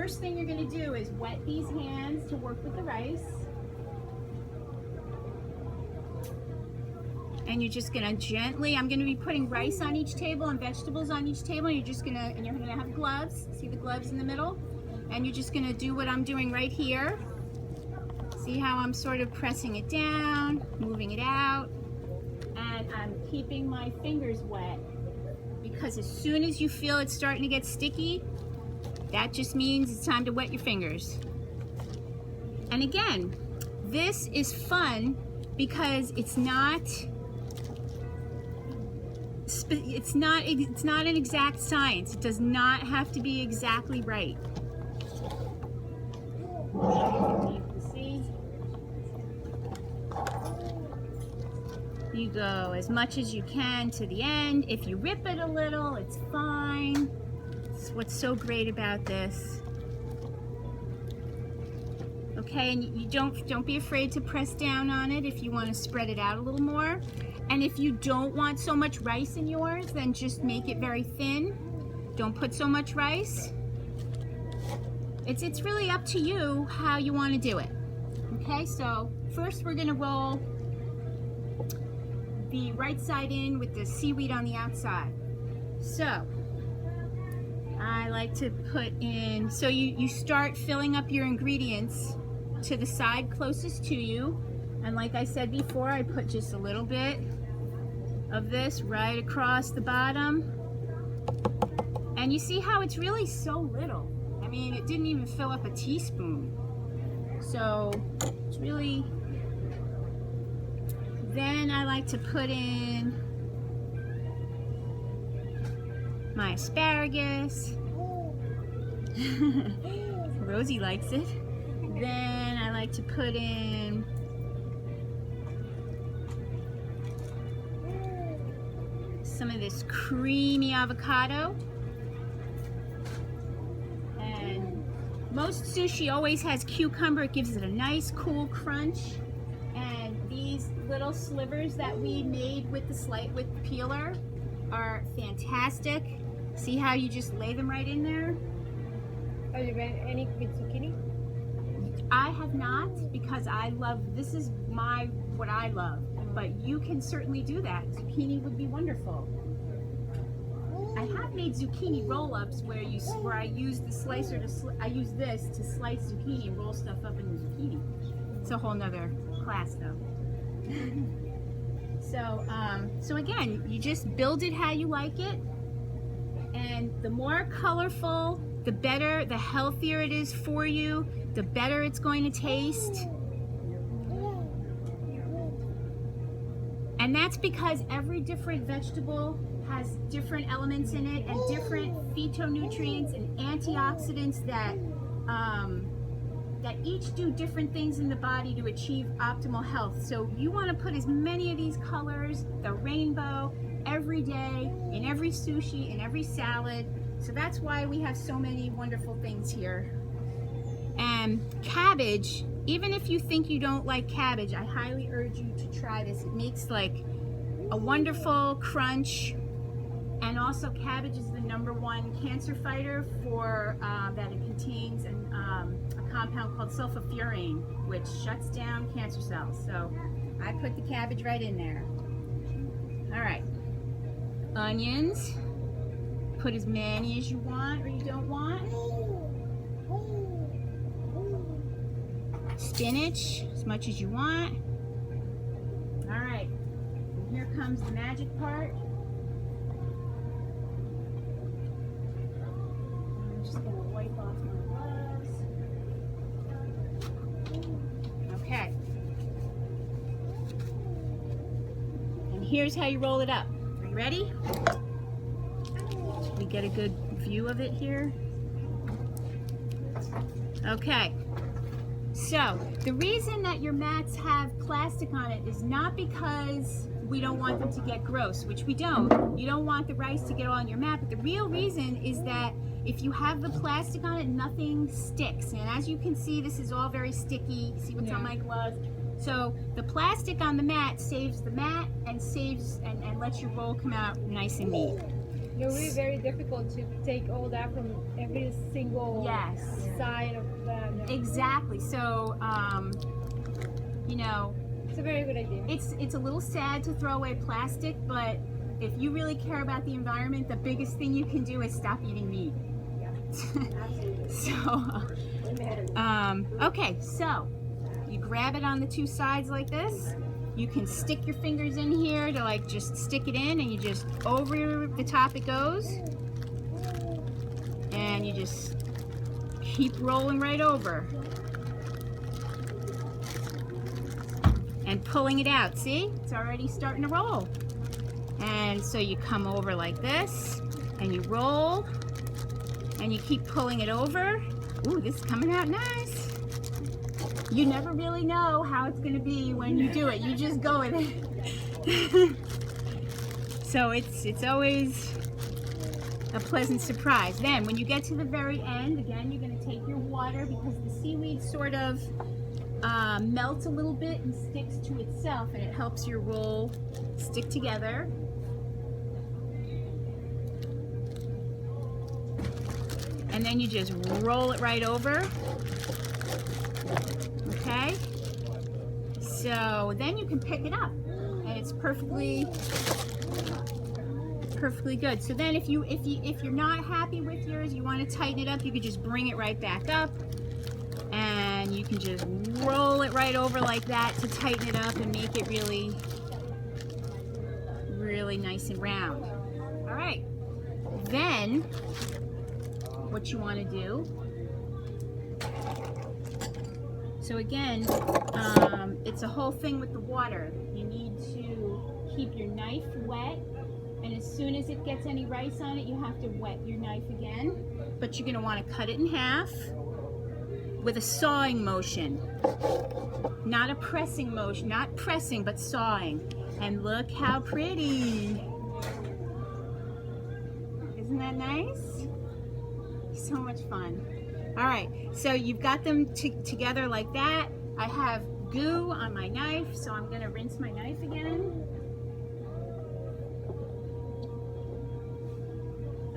first thing you're going to do is wet these hands to work with the rice. And you're just gonna gently, I'm gonna be putting rice on each table and vegetables on each table. And you're gonna have gloves. See the gloves in the middle? And you're just gonna do what I'm doing right here. See how I'm sort of pressing it down, moving it out, and I'm keeping my fingers wet, because as soon as you feel it's starting to get sticky, that just means it's time to wet your fingers. And again, this is fun because it's not an exact science. It does not have to be exactly right. You go as much as you can to the end. If you rip it a little, it's fine. That's what's so great about this. Okay, and you don't be afraid to press down on it if you want to spread it out a little more. And if you don't want so much rice in yours, then just make it very thin. Don't put so much rice. It's really up to you how you want to do it. Okay, so first we're going to roll the right side in with the seaweed on the outside. So I like to put in, so you start filling up your ingredients to the side closest to you. And like I said before, I put just a little bit of this right across the bottom. And you see how it's really so little. I mean, it didn't even fill up a teaspoon. So it's really, then I like to put in my asparagus. Rosie likes it. Then I like to put in some of this creamy avocado. And most sushi always has cucumber. It gives it a nice cool crunch. And these little slivers that we made with the peeler are fantastic. See how you just lay them right in there? Have you made any with zucchini? I have not, because I love, this is what I love. But you can certainly do that. Zucchini would be wonderful. I have made zucchini roll-ups where I use the slicer I use this to slice zucchini and roll stuff up in the zucchini. It's a whole nother class though. So again, you just build it how you like it, and the more colorful, the better, the healthier it is for you, the better it's going to taste. And that's because every different vegetable has different elements in it and different phytonutrients and antioxidants that each do different things in the body to achieve optimal health. So you want to put as many of these colors, the rainbow, every day, in every sushi, in every salad. So that's why we have so many wonderful things here. And cabbage, even if you think you don't like cabbage, I highly urge you to try this. It makes like a wonderful crunch. And also cabbage is the #1 cancer fighter for that it contains a compound called sulfofuran, which shuts down cancer cells. So I put the cabbage right in there. All right, onions, put as many as you want or you don't want. Spinach, as much as you want. All right, and here comes the magic part. I'm just gonna wipe off my gloves. Okay. And here's how you roll it up. Are you ready? We get a good view of it here. Okay. So, the reason that your mats have plastic on it is not because we don't want them to get gross, which we don't. You don't want the rice to get on your mat, but the real reason is that if you have the plastic on it, nothing sticks. And as you can see, this is all very sticky. See what's on my gloves? So the plastic on the mat saves the mat and saves and lets your roll come out nice and neat. It would be very difficult to take all that from every single Yes. side of the. Exactly. So, you know, It's a very good idea. it's a little sad to throw away plastic, but if you really care about the environment, the biggest thing you can do is stop eating meat. So, okay, so you grab it on the two sides like this. You can stick your fingers in here to like just stick it in, and you just over the top it goes. And you just keep rolling right over. And pulling it out. See? It's already starting to roll. And so you come over like this, and you roll, and you keep pulling it over. Ooh, this is coming out nice. You never really know how it's going to be when you do it. You just go with it. So it's always a pleasant surprise. Then when you get to the very end, again, you're going to take your water, because the seaweed sort of melts a little bit and sticks to itself, and it helps your roll stick together. And then you just roll it right over. Okay? So then you can pick it up, and it's perfectly good. So then if you're not happy with yours, you want to tighten it up, you could just bring it right back up, and you can just roll it right over like that to tighten it up and make it really, really nice and round. All right. Then what you want to do, so again, it's a whole thing with the water. You need to keep your knife wet, and as soon as it gets any rice on it, you have to wet your knife again. But you're going to want to cut it in half with a sawing motion, not a pressing motion, not pressing, but sawing. And look how pretty. Isn't that nice? So much fun. All right, so you've got them together like that. I have goo on my knife, so I'm going to rinse my knife again.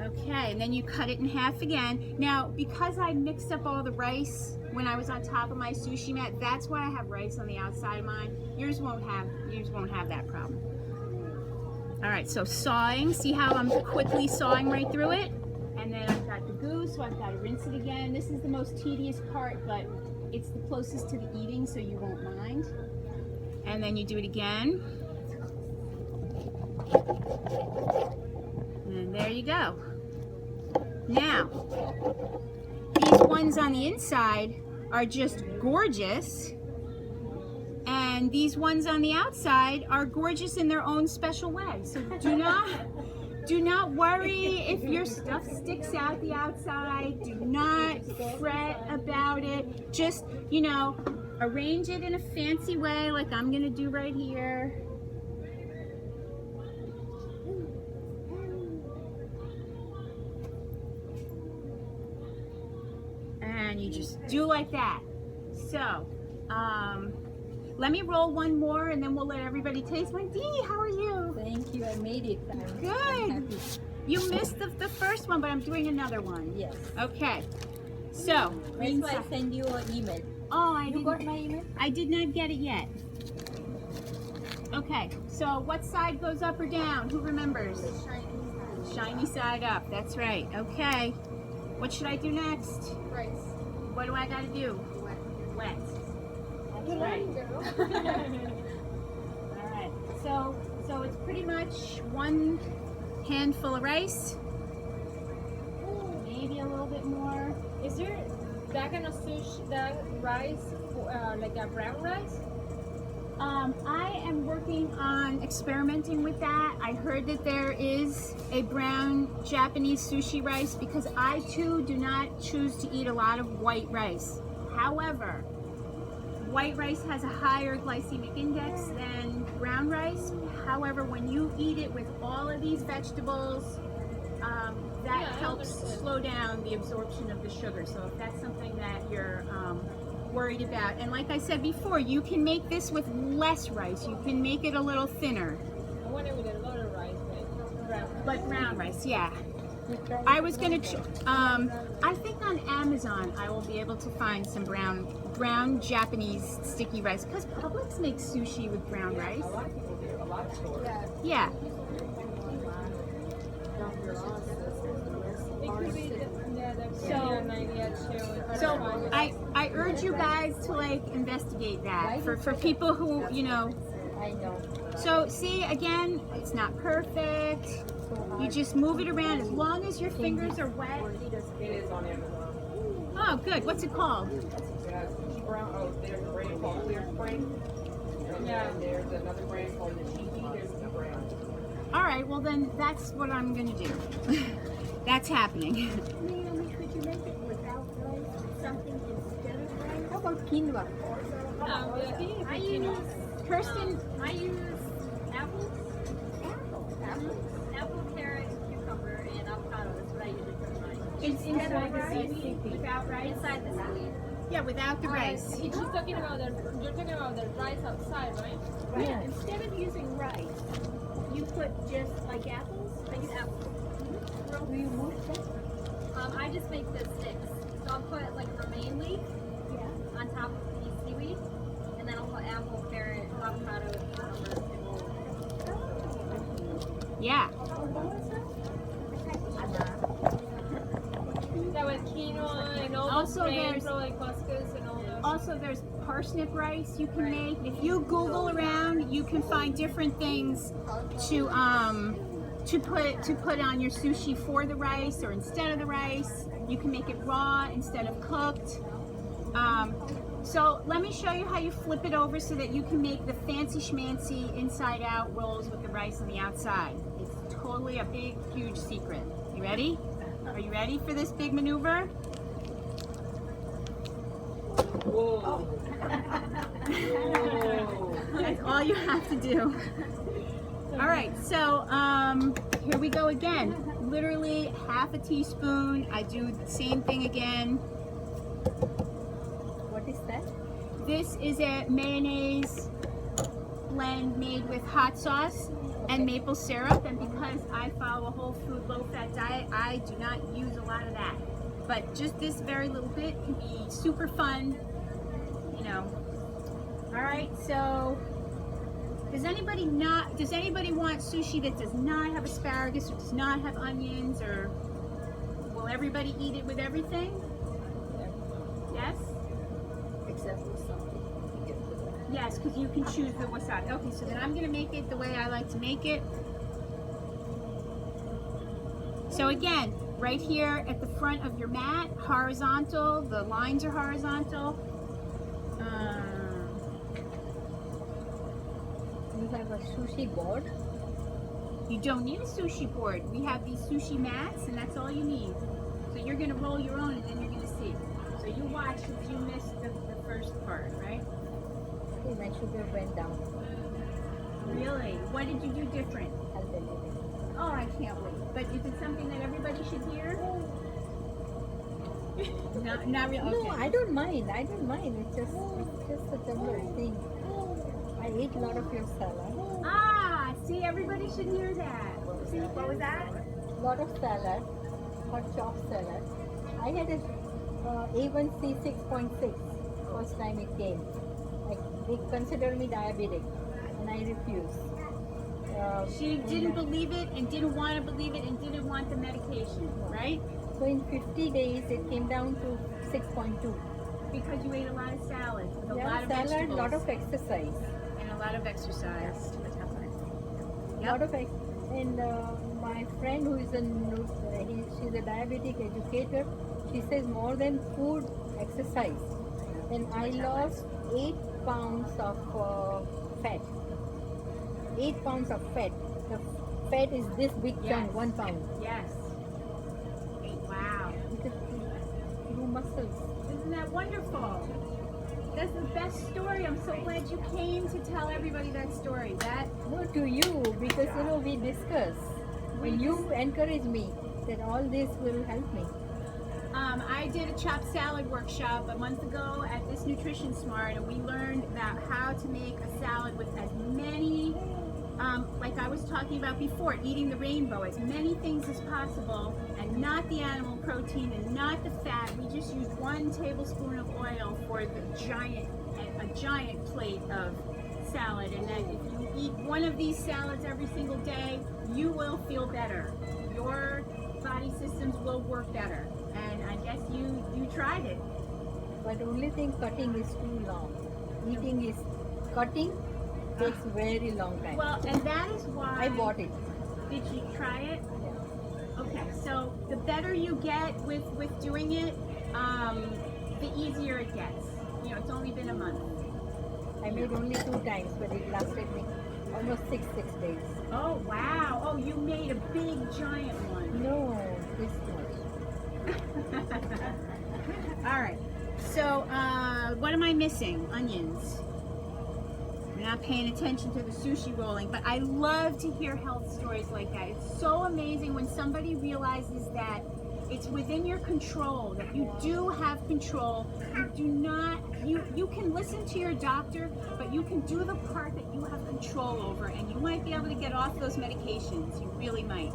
Okay, and then you cut it in half again. Now, because I mixed up all the rice when I was on top of my sushi mat, that's why I have rice on the outside of mine. Yours won't have that problem. All right, so sawing. See how I'm quickly sawing right through it? And then I've got the goo, so I've got to rinse it again. This is the most tedious part, but it's the closest to the eating, so you won't mind. And then you do it again. And there you go. Now, these ones on the inside are just gorgeous, and these ones on the outside are gorgeous in their own special way. So do not worry if your stuff sticks out the outside. Do not fret about it. Just, you know, arrange it in a fancy way like I'm gonna do right here. And you just do like that. So, let me roll one more, and then we'll let everybody taste. Wendy, how are you? Thank you, I made it. I'm Good. happy. You missed the first one, but I'm doing another one. Yes. Okay. So, That's why I send you an email. oh, You got my email? I did not get it yet. Okay, so what side goes up or down? Who remembers? The shiny side. Shiny side up. That's right. Okay. What should I do next? Rice. What do I got to do? Wet. Good right. one, girl. All right. So it's pretty much one handful of rice. Maybe a little bit more. Is there that kind of sushi, that rice, like a brown rice? I am working on experimenting with that. I heard that there is a brown Japanese sushi rice, because I too do not choose to eat a lot of white rice. However, white rice has a higher glycemic index than brown rice. However, when you eat it with all of these vegetables, that helps slow down the absorption of the sugar. So if that's something that you're worried about, and like I said before, you can make this with less rice. You can make it a little thinner. I want it with a lot of rice, but brown. But brown rice, yeah. You try I was gonna, I think on Amazon I will be able to find some brown Japanese sticky rice because Publix makes sushi with brown rice. Yeah. It could be the So- Korean idea too. So I urge you guys to like investigate that for people who, you know. I know. So see, again, it's not perfect. You just move it around as long as your fingers are wet. It is on Amazon. Oh, good. What's it called? Yeah, Sushi Brown. Oh, there's a brand called Clear Spring. Yeah. And there's another brand called the Cheesy. There's a brand. All right, well then that's what I'm gonna do. That's happening. Naomi, could you make it without rice? Something instead of rice? How about quinoa? I use Kirsten, I use apples, apple, carrot, cucumber, and avocado. That's what I use it for mine. instead of rice, without rice? Inside the seaweed. Yeah, without the rice. She's talking about you're talking about the rice outside, right? Yeah. Instead of using rice, you put just like apples. I use apples. Do you move that? I just make the sticks. So I'll put like romaine leaf on top of the seaweed, and then I'll put apple, carrot, avocado, cucumber, and Yeah. that with quinoa and all Also, those grains, there's- so like couscous and all those. Also, there's parsnip rice you can make. If you Google around, you can find different things to put on your sushi for the rice or instead of the rice. You can make it raw instead of cooked. So let me show you how you flip it over so that you can make the fancy schmancy inside out rolls with the rice on the outside. It's totally a big, huge secret. You ready? Are you ready for this big maneuver? Whoa. That's all you have to do. All right, so here we go again. Literally half a teaspoon. I do the same thing again. What is that? This is a mayonnaise blend made with hot sauce and maple syrup. And because I follow a whole food, low fat diet, I do not use a lot of that. But just this very little bit can be super fun, you know. All right, so does anybody want sushi that does not have asparagus or does not have onions, or will everybody eat it with everything? Yes? Except for something. Yes, because you can choose the wasabi. Okay, so then I'm going to make it the way I like to make it. So again, right here at the front of your mat, horizontal, the lines are horizontal. You have a sushi board. You don't need a sushi board. We have these sushi mats, and that's all you need. So you're going to roll your own, and then you're going to see. So you watch if you missed the first part, right? Okay, my sugar went down. Really? What did you do different? I'll tell you later. Oh, I can't wait. But is it something that everybody should hear? Not really. Okay. No, I don't mind. I don't mind. It's just a general thing. I ate a lot of your salad. Ah, see, everybody should hear that. See, what was that? Lot of salad, hot chopped salad. I had a A1C 6.6 first time it came. Like they consider me diabetic, and I refused. She didn't believe it and didn't want to believe it and didn't want the medication, right? So in 50 days it came down to 6.2. Because you ate a lot of salads with a Yeah, lot of salad, vegetables lot of exercise, and a lot of exercise. lot of and my friend who is she's a diabetic educator. She says more than food, exercise. And I lost 8 pounds of fat. 8 pounds of fat. The fat is this big chunk, Yes. 1 pound. Yes. Wow. Because through muscles. Isn't that wonderful? That's the best story. I'm so glad you came to tell everybody that story. No, to you, because we discuss. And you encourage me that all this will help me. I did a chopped salad workshop a month ago at this Nutrition Smart, and we learned about how to make a salad with as many like I was talking about before, eating the rainbow, as many things as possible, and not the animal protein and not the fat. We just use 1 tablespoon of oil for a giant plate of salad, and then if you eat one of these salads every single day, you will feel better. Your body systems will work better, and I guess you tried it. But only thing, cutting is too long. Eating is cutting takes very long time. Well, and that is why I bought it. Did you try it? Yeah. Okay, so the better you get with doing it, the easier it gets. You know, it's only been a month. I made only 2 times, but it lasted me almost 6 days. Oh wow! Oh, you made a big giant one. No, this much. All right. So, what am I missing? Onions. You're not paying attention to the sushi rolling, but I love to hear health stories like that. It's so amazing when somebody realizes that it's within your control, that you do have control. You do not, you can listen to your doctor, but you can do the part that you have control over, and you might be able to get off those medications. You really might.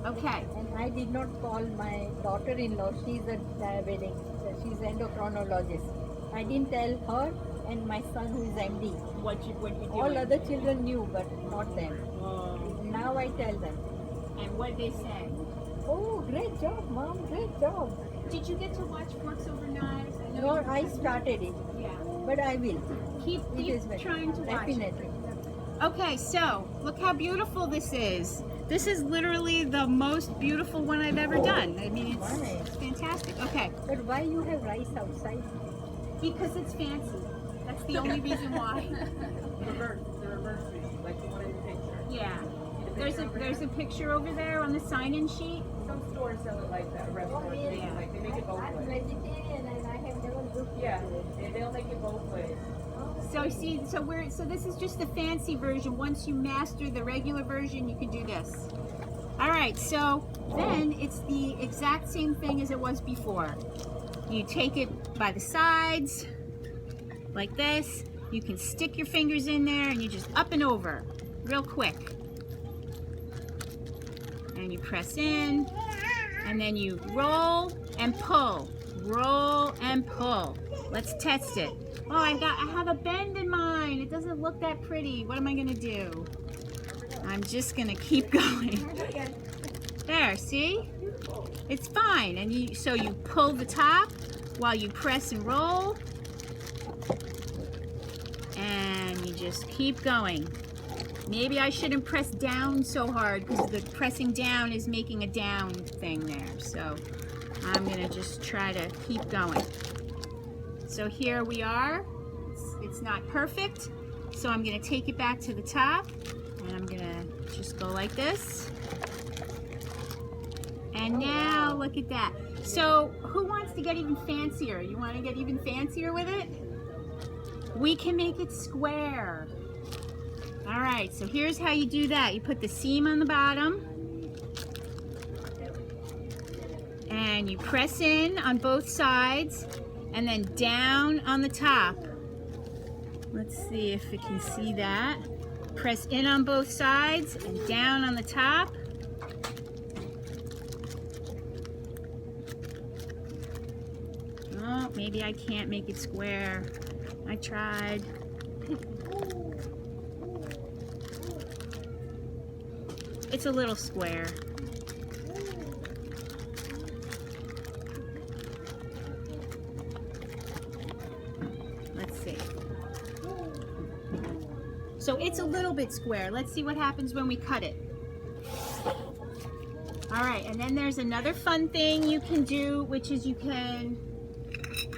Okay. And I did not call my daughter-in-law. She's a diabetic. She's endocrinologist. I didn't tell her and my son, who is MD. What you doing? All other children knew, but not them. Now I tell them. And what they say? Oh, great job, Mom. Great job. Did you get to watch Forks Over Knives? I know No, you- I started it, Yeah. but I will. Keep It is better. trying to watch it. Definitely. Okay, so look how beautiful this is. This is literally the most beautiful one I've ever done. I mean, Nice. it's fantastic. Okay, But why you have rice outside? because it's fancy. That's the only reason why. The reverse sushi, like the one in the picture. Yeah. See the picture over There's a picture over there on the sign-in sheet. Some stores sell it like that. Restaurants, really? they, like, they make it both I'm ways. vegetarian and I have never looked Yeah, into it. they'll make it both ways. So see, so this is just the fancy version. Once you master the regular version, you can do this. All right, so then it's the exact same thing as it was before. You take it by the sides, like this. You can stick your fingers in there and you just up and over, real quick. And you press in, and then you roll and pull. Roll and pull. Let's test it. Oh, I have a bend in mine. It doesn't look that pretty. What am I gonna do? I'm just gonna keep going. There, see? It's fine. And so you pull the top while you press and roll. And you just keep going. Maybe I shouldn't press down so hard because the pressing down is making a down thing there. So I'm gonna just try to keep going. So here we are. It's not perfect. So I'm gonna take it back to the top and I'm gonna just go like this. And now look at that. So who wants to get even fancier? You wanna get even fancier with it? We can make it square. All right, so here's how you do that. You put the seam on the bottom and you press in on both sides and then down on the top. Let's see if we can see that. Press in on both sides and down on the top. Oh, maybe I can't make it square. I tried. It's a little square. Let's see. So it's a little bit square. Let's see what happens when we cut it. All right, and then there's another fun thing you can do, which is you can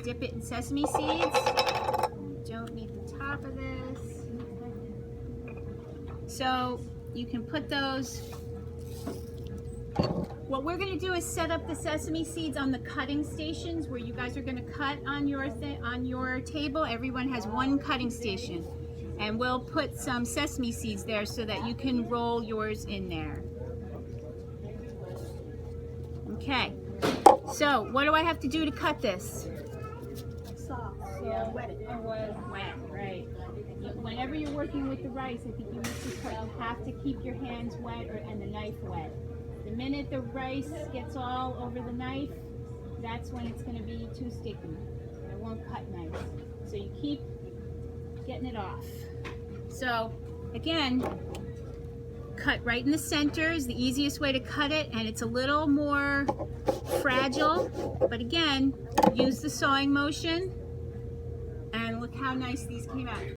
dip it in sesame seeds. You don't need the top of this. So you can put those. What we're going to do is set up the sesame seeds on the cutting stations where you guys are going to cut on your table. Everyone has one cutting station, and we'll put some sesame seeds there so that you can roll yours in there. Okay. So what do I have to do to cut this? Sauce. Wet it. Wet. Wet, right. Whenever you're working with the rice, I think you missed this part. You have to keep your hands wet and the knife wet. The minute the rice gets all over the knife, that's when it's going to be too sticky. It won't cut nice. So you keep getting it off. So again, cut right in the center is the easiest way to cut it, and it's a little more fragile, but again, use the sawing motion, and look how nice these came out.